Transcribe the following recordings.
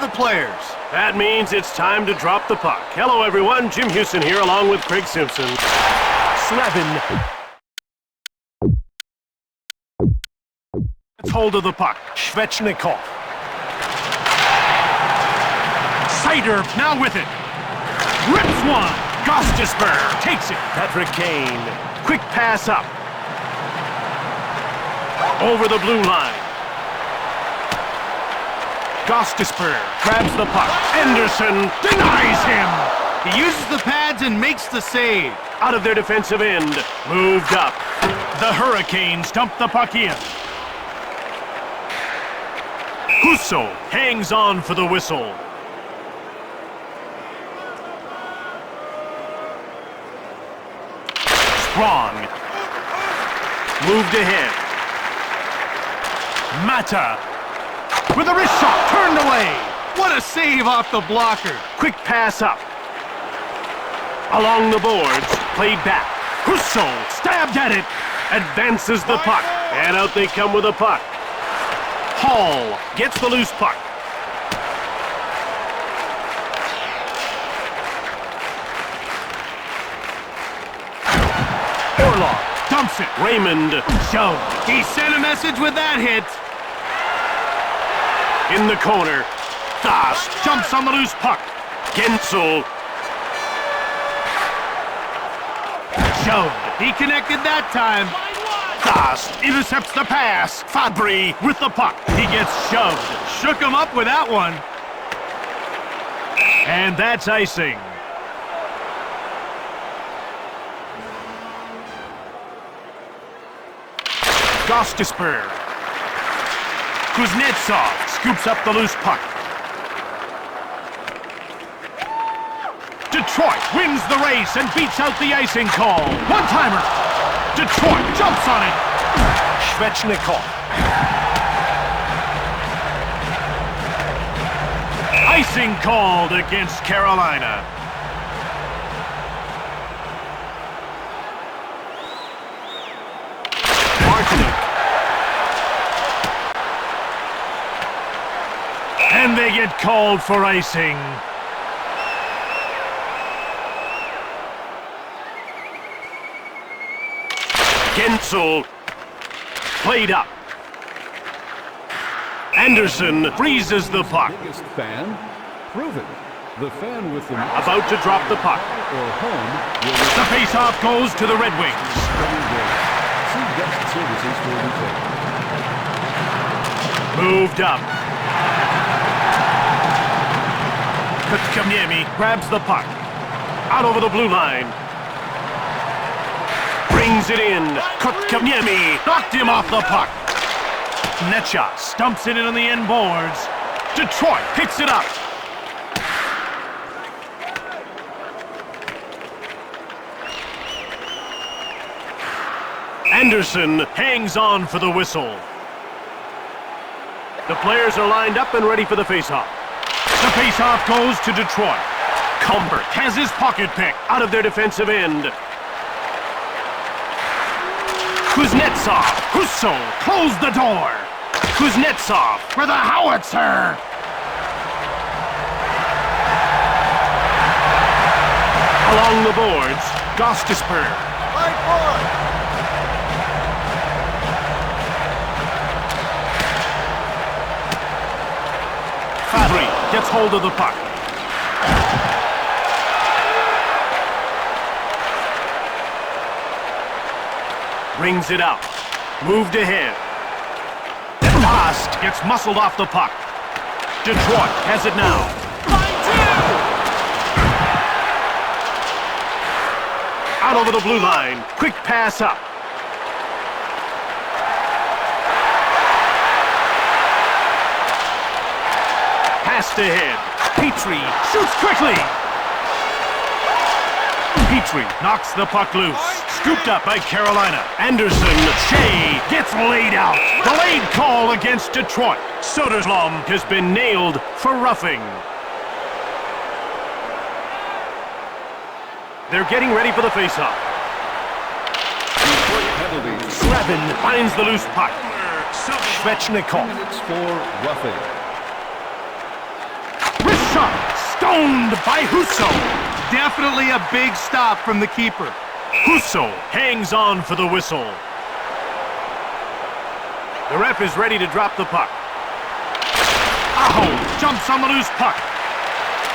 the players. That means it's time to drop the puck. Hello, everyone. Jim Houston here, along with Craig Simpson. Slevin. Gets hold of the puck. Svechnikov. Sider now with it. Rips one. Gostisper takes it. Patrick Kane. Quick pass up. Over the blue line. Gostisper grabs the puck. Anderson denies him. He uses the pads and makes the save. Out of their defensive end. Moved up. The Hurricanes dump the puck in. Husso hangs on for the whistle. Strong. Moved ahead. Mata. With a wrist shot, turned away. What a save off the blocker. Quick pass up. Along the boards, played back. Husso stabbed at it. Advances the puck. And out they come with the puck. Hall gets the loose puck. Orlov dumps it. Raymond shown. He sent a message with that hit. In the corner. Fast jumps on the loose puck. Gensel. Shoved. He connected that time. Fast intercepts the pass. Fabry with the puck. He gets shoved. Shook him up with that one. And that's icing. Gostisper. Kuznetsov scoops up the loose puck. Detroit wins the race and beats out the icing call. One-timer. Detroit jumps on it. Svechnikov. Icing called against Carolina. Martinic. And they get called for icing. Gensel played up. Anderson freezes the puck. Biggest fan, prove it. The fan with the About to drop the puck. or home will The faceoff goes to the Red Wings. see guest services for retail. Moved up. Kotkaniemi grabs the puck. Out over the blue line. Brings it in. Kotkaniemi knocked him off the puck. Netshot stumps it in on the end boards. Detroit picks it up. Anderson hangs on for the whistle. The players are lined up and ready for the faceoff. The faceoff goes to Detroit. Cumbert has his pocket pick out of their defensive end. Kuznetsov, Husso, close the door. Kuznetsov for the howitzer. Along the boards, Gostisper. Right forward. Fabry gets hold of the puck. Brings it out. Moved ahead. Last gets muscled off the puck. Detroit has it now. Out over the blue line. Quick pass up. Passed ahead. Petrie shoots quickly. Petrie knocks the puck loose. Scooped up by Carolina. Anderson, Shea gets laid out. Delayed call against Detroit. Soderblom has been nailed for roughing. They're getting ready for the faceoff. Slevin finds the loose puck. Svechnikov. Minutes for roughing. shot. Stoned by Husso. Definitely a big stop from the keeper. Husso hangs on for the whistle. The ref is ready to drop the puck. Aho jumps on the loose puck.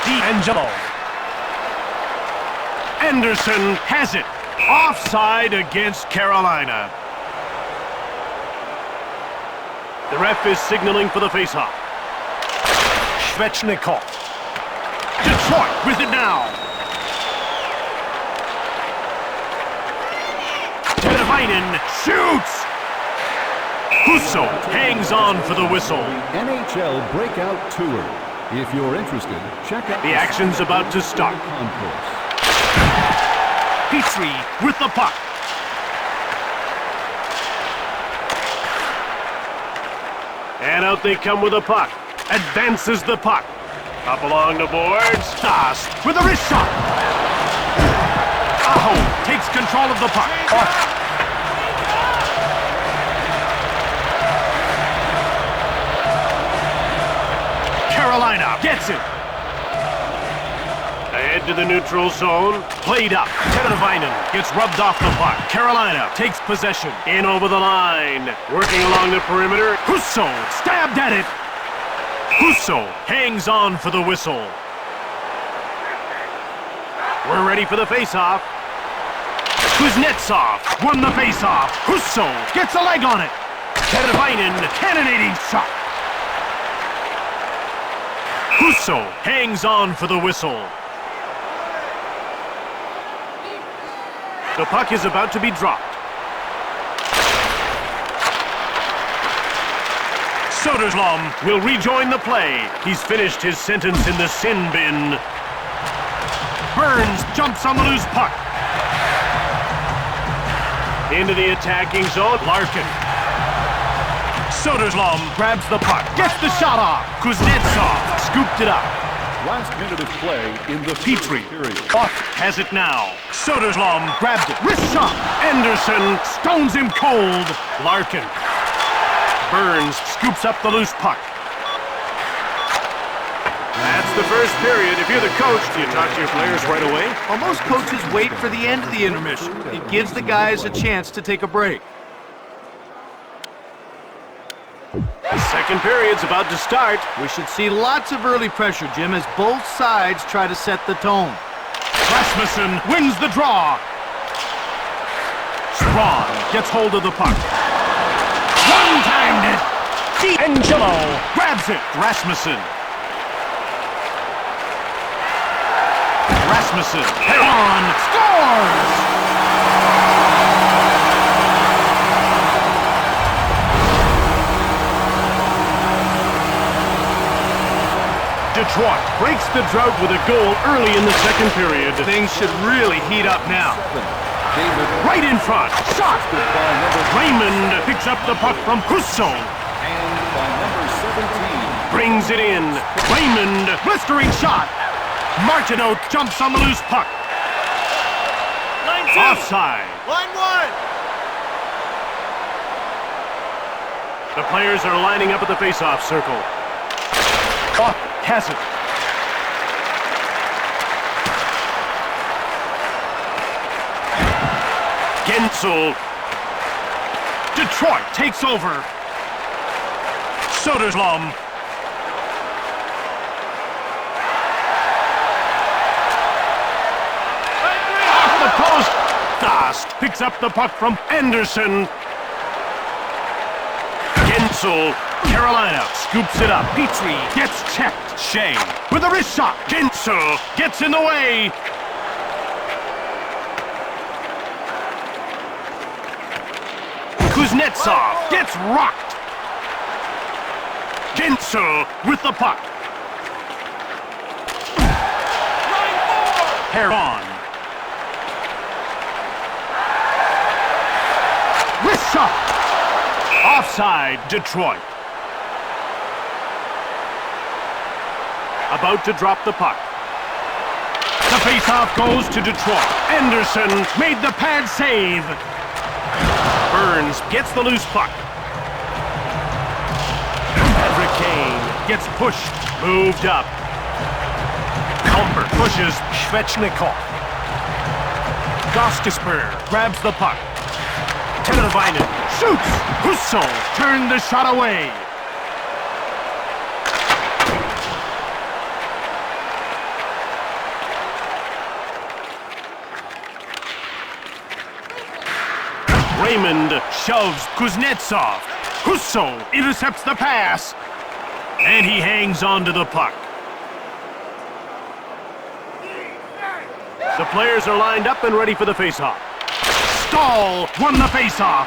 D'Angelo. Anderson has it. Offside against Carolina. The ref is signaling for the faceoff. Svechnikov. Detroit with it now. Teravainen shoots. Husso hangs on for the whistle. The AINHL Breakout Tour. If you're interested, check out The action's about to start. concourse. Petrie with the puck. And out they come with the puck. Advances the puck. Up along the boards. Stas with a wrist shot. Aho takes control of the puck. Carolina gets it. Ahead to the neutral zone. Played up. Teravainen gets rubbed off the puck. Carolina takes possession. In over the line. Working along the perimeter. Husso stabbed at it. Husso hangs on for the whistle. We're ready for the faceoff. Kuznetsov won the faceoff. Husso gets a leg on it. Teravainen cannonading shot. Husso hangs on for the whistle. The puck is about to be dropped. Soderblom will rejoin the play. He's finished his sentence in the sin bin. Burns jumps on the loose puck. Into the attacking zone, Larkin. Soderblom grabs the puck, gets the shot off. Kuznetsov scooped it up. Last minute of play in the Petrie period. has it now. Soderblom grabbed it. Wrist shot. Anderson stones him cold. Larkin. Burns scoops up the loose puck. That's the first period. If you're the coach, do you talk to your players right away? Well, most coaches wait for the end of the intermission. It gives the guys a chance to take a break. The second period's about to start. We should see lots of early pressure, Jim, as both sides try to set the tone. Rasmussen wins the draw. Strawn gets hold of the puck. One-timed it. D'Angelo grabs it. Rasmussen. Heron scores! Detroit breaks the drought with a goal early in the second period. Things should really heat up now. David Right in front. Shot! by number Raymond picks up the puck from Husso. and by number 17. Brings it in. Raymond, blistering shot. Martineau jumps on the loose puck. Line two. Offside. Line one. The players are lining up at the face-off circle. Off has it. Gensel. Detroit takes over. Soderblom. Off the post. Dast picks up the puck from Anderson. Gensel. Carolina scoops it up. Petrie gets checked. Shea with a wrist shot. Gensel gets in the way. Kuznetsov gets rocked. Gensel with the puck. Heron. Wrist shot. Offside, Detroit. About to drop the puck. The faceoff goes to Detroit. Anderson made the pad save. Burns gets the loose puck. Patrick Kane gets pushed, moved up. Comber pushes Svechnikov. Gostisberg grabs the puck. Teravainen shoots. Husso turned the shot away. Raymond shoves Kuznetsov. Husso intercepts the pass. And he hangs on to the puck. The players are lined up and ready for the faceoff. Stahl won the faceoff.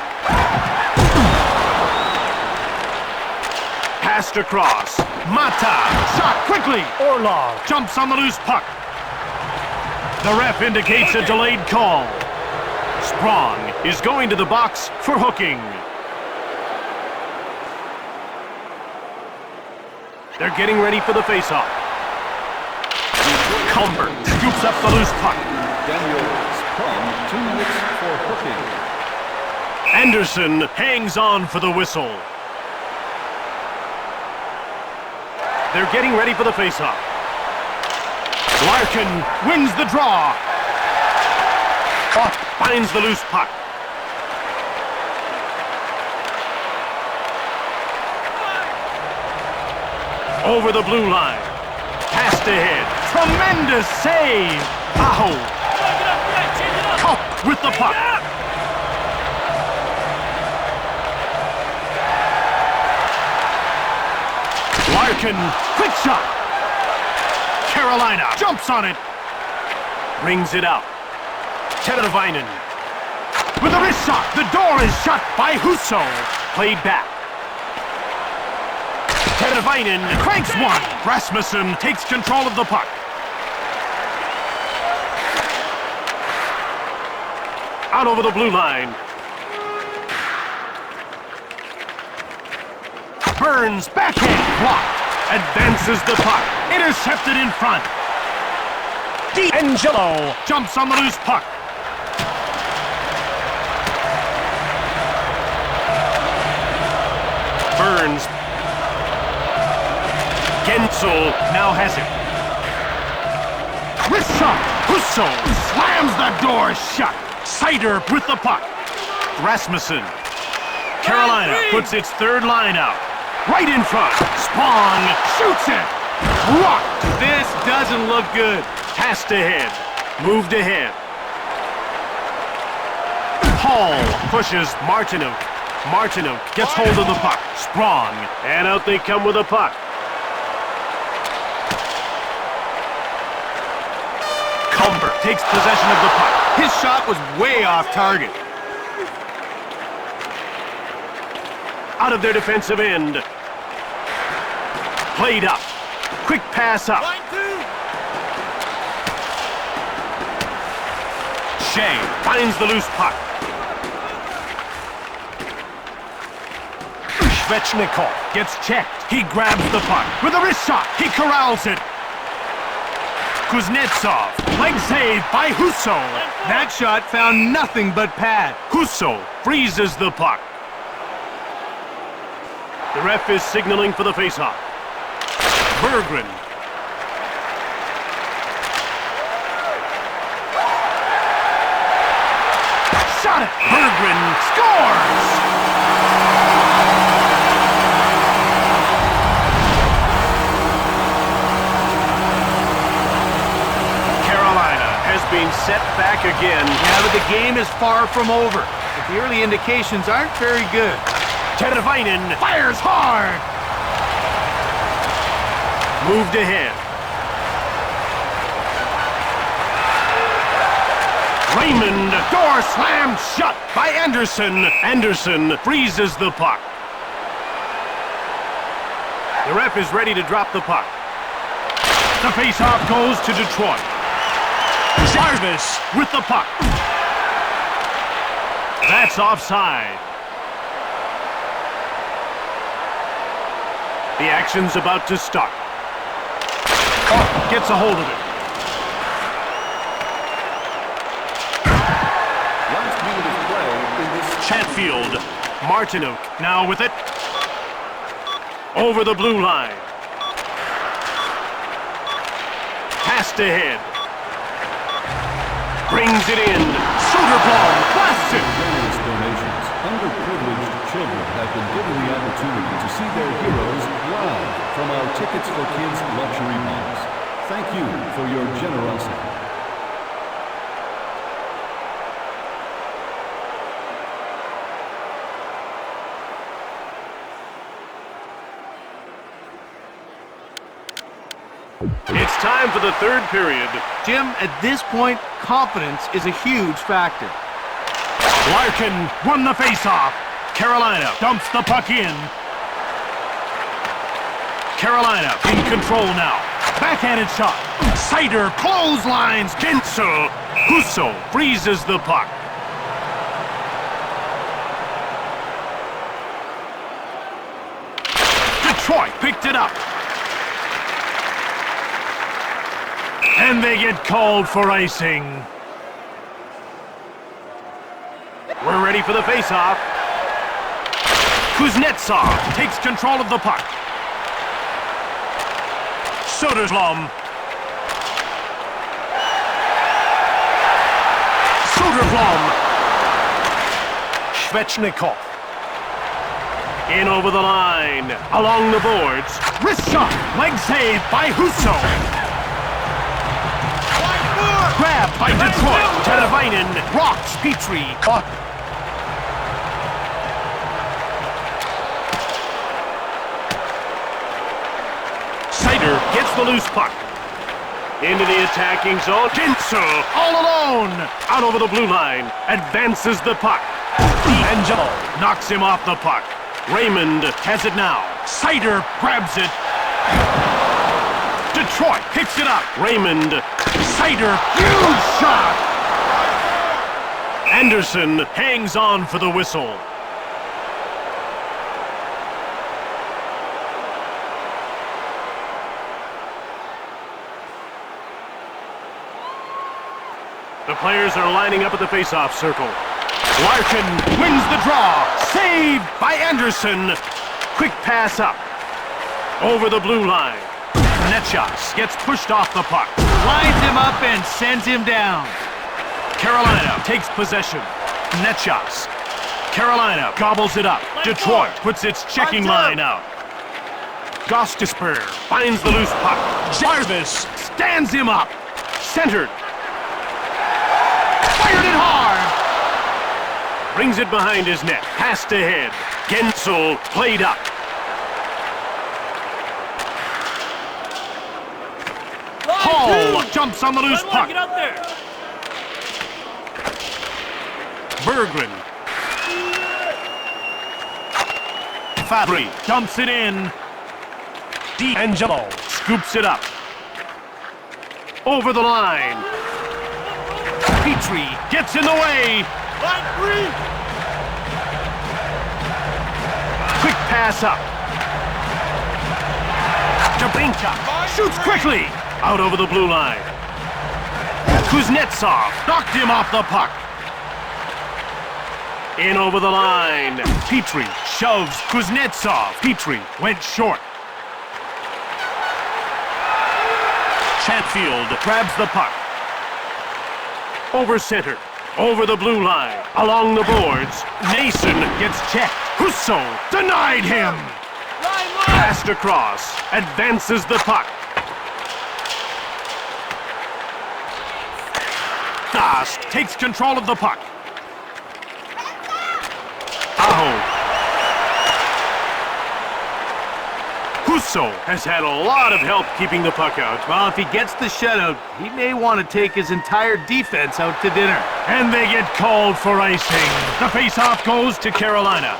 Passed across. Mata shot quickly. Orlov jumps on the loose puck. The ref indicates a delayed call. Sprong is going to the box for hooking. They're getting ready for the faceoff. Comber scoops up the loose puck. Daniels, Plum, 2 minutes for hooking. Anderson hangs on for the whistle. They're getting ready for the faceoff. Larkin wins the draw. Finds the loose puck. Over the blue line. Passed ahead. Tremendous save. Aho. Cup with the puck. Larkin, quick shot. Carolina jumps on it. Brings it out. Teravainen. With a wrist shot. The door is shut by Husso. Played back. Teravainen cranks one. Rasmussen takes control of the puck. Out over the blue line. Burns backhand blocked. Advances the puck. Intercepted in front. D'Angelo jumps on the loose puck. Burns. Gensel now has it. Wrist shot. Husso slams the door shut. Sider with the puck. Rasmussen. Carolina puts its third line out. Right in front. Spong shoots it. Blocked. This doesn't look good. Passed ahead. Moved ahead. Hall pushes Martinook. Martinook gets hold of the puck. Sprong. And out they come with the puck. Comber takes possession of the puck. His shot was way off target. Out of their defensive end. Played up. Quick pass up. Shea finds the loose puck. Svechnikov gets checked. He grabs the puck. With a wrist shot, he corrals it. Kuznetsov, leg save by Husso. That shot found nothing but pad. Husso freezes the puck. The ref is signaling for the faceoff. Berggren. Shot it! Berggren scores! Being set back again. Yeah, but the game is far from over. But the early indications aren't very good. Teravainen fires hard. Moved ahead. Raymond, door slammed shut by Anderson. Anderson freezes the puck. The ref is ready to drop the puck. The faceoff goes to Detroit. Jarvis with the puck. That's offside. The action's about to start. Gets a hold of it. Last minute of play in this Chatfield. Martinook now with it. Over the blue line. Past ahead. Brings it in. Soderblom blasts it. Generous donations, underprivileged children have been given the opportunity to see their heroes live from our Tickets for Kids luxury box. Thank you for your generosity. It's time for the third period. Jim, at this point, confidence is a huge factor. Larkin won the faceoff. Carolina dumps the puck in. Carolina in control now. Backhanded shot. Sider clotheslines Gensel. Husso freezes the puck. Detroit picked it up. And they get called for icing. We're ready for the faceoff. Kuznetsov takes control of the puck. Soderblom. Soderblom. Svechnikov. In over the line. Along the boards. Wrist shot. Leg save by Husso. Grabbed by Detroit. Teravainen rocks Petrie. Caught. Sider gets the loose puck. Into the attacking zone. Gensel all alone. Out over the blue line. Advances the puck. D'Angelo knocks him off the puck. Raymond has it now. Sider grabs it. Detroit picks it up. Raymond. Sider. Huge shot. Anderson hangs on for the whistle. The players are lining up at the face-off circle. Larkin wins the draw. Saved by Anderson. Quick pass up. Over the blue line. Netchas gets pushed off the puck. Lines him up and sends him down. Carolina takes possession. Netchas. Carolina gobbles it up. Detroit puts its checking line out. Gostisper finds the loose puck. Jarvis stands him up. Centered. Fired it hard. Brings it behind his net. Passed ahead. Gensel played up. Hall jumps on the loose puck. Get out there. Berggren. Fabry dumps it in. D'Angelo scoops it up. Over the line. Petrie gets in the way. Line 3. Quick pass up. Jabinka shoots quickly. Out over the blue line. Kuznetsov knocked him off the puck. In over the line. Petrie shoves Kuznetsov. Petrie went short. Chatfield grabs the puck. Over center. Over the blue line. Along the boards. Nason gets checked. Husso denied him. Passed across. Advances the puck. Dost takes control of the puck. Aho. Husso has had a lot of help keeping the puck out. Well, if he gets the shutout, he may want to take his entire defense out to dinner. And they get called for icing. The face-off goes to Carolina.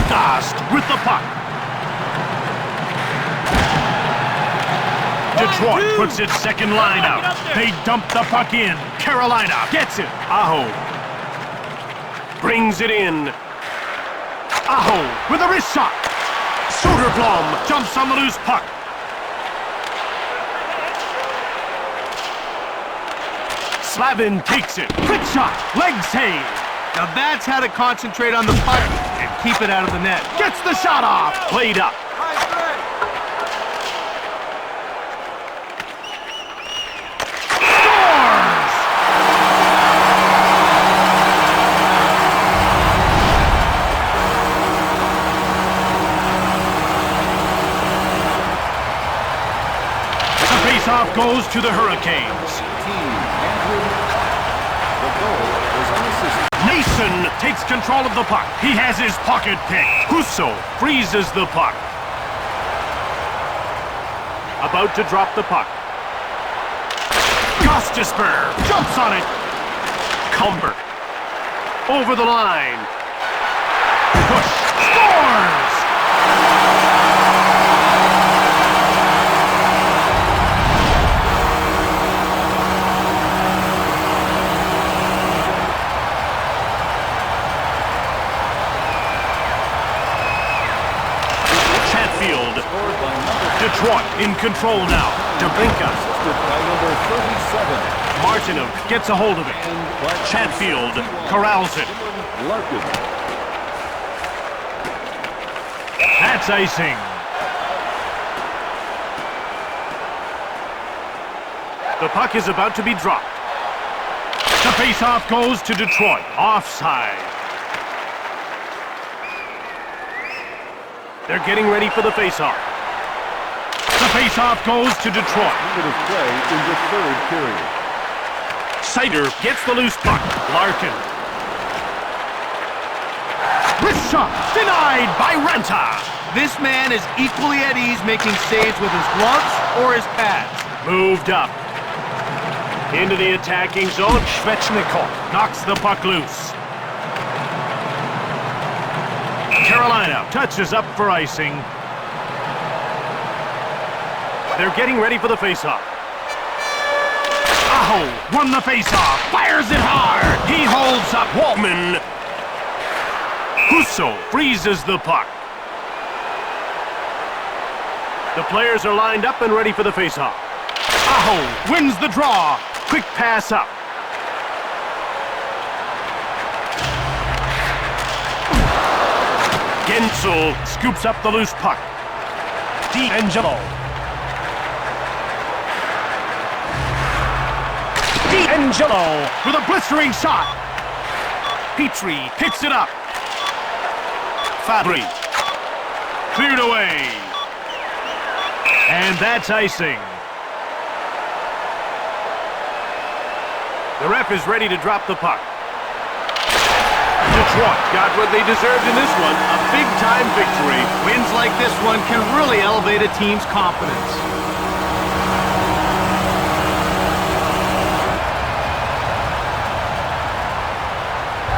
Dost with the puck. Detroit puts its second line out. They dump the puck in. Carolina gets it. Aho brings it in. Aho with a wrist shot. Soderblom jumps on the loose puck. Slavin takes it. Quick shot. Leg save. Now that's how to concentrate on the puck and keep it out of the net. Gets the shot off. Played up. Scores! The face-off goes to the Hurricanes. Team Andrew. The goal was unassisted. Mason takes control of the puck. He has his pocket pick. Husso freezes the puck. About to drop the puck. Gostisper jumps on it. Comber. Over the line. Push. Scores! Detroit in control now. Dubinka. Assisted by number 37. Martinov gets a hold of it. Chatfield corrals it. Larkin. That's icing. The puck is about to be dropped. The face-off goes to Detroit. Offside. They're getting ready for the face-off. The face-off goes to Detroit. Negative play in the third period. Sider gets the loose puck. Larkin. Wrist shot denied by Renta. This man is equally at ease making saves with his gloves or his pads. Moved up. Into the attacking zone. Svechnikov knocks the puck loose. Carolina touches up for icing. They're getting ready for the face-off. Aho won the face-off. Fires it hard. He holds up Waltman. Husso freezes the puck. The players are lined up and ready for the face-off. Aho wins the draw. Quick pass up. Gensel scoops up the loose puck. D'Angelo. D'Angelo with a blistering shot. Petrie picks it up. Fabry. Cleared away. And that's icing. The ref is ready to drop the puck. Detroit got what they deserved in this one, a big-time victory. Wins like this one can really elevate a team's confidence.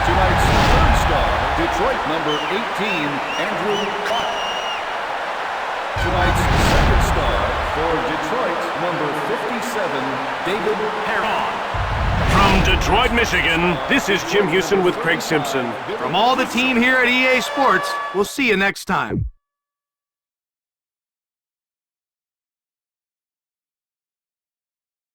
Tonight's third star, Detroit number 18, Andrew Clark. Tonight's second star for Detroit number 57, David Perron. From Detroit, Michigan, this is Jim Houston with Craig Simpson. From all the team here at EA Sports, we'll see you next time.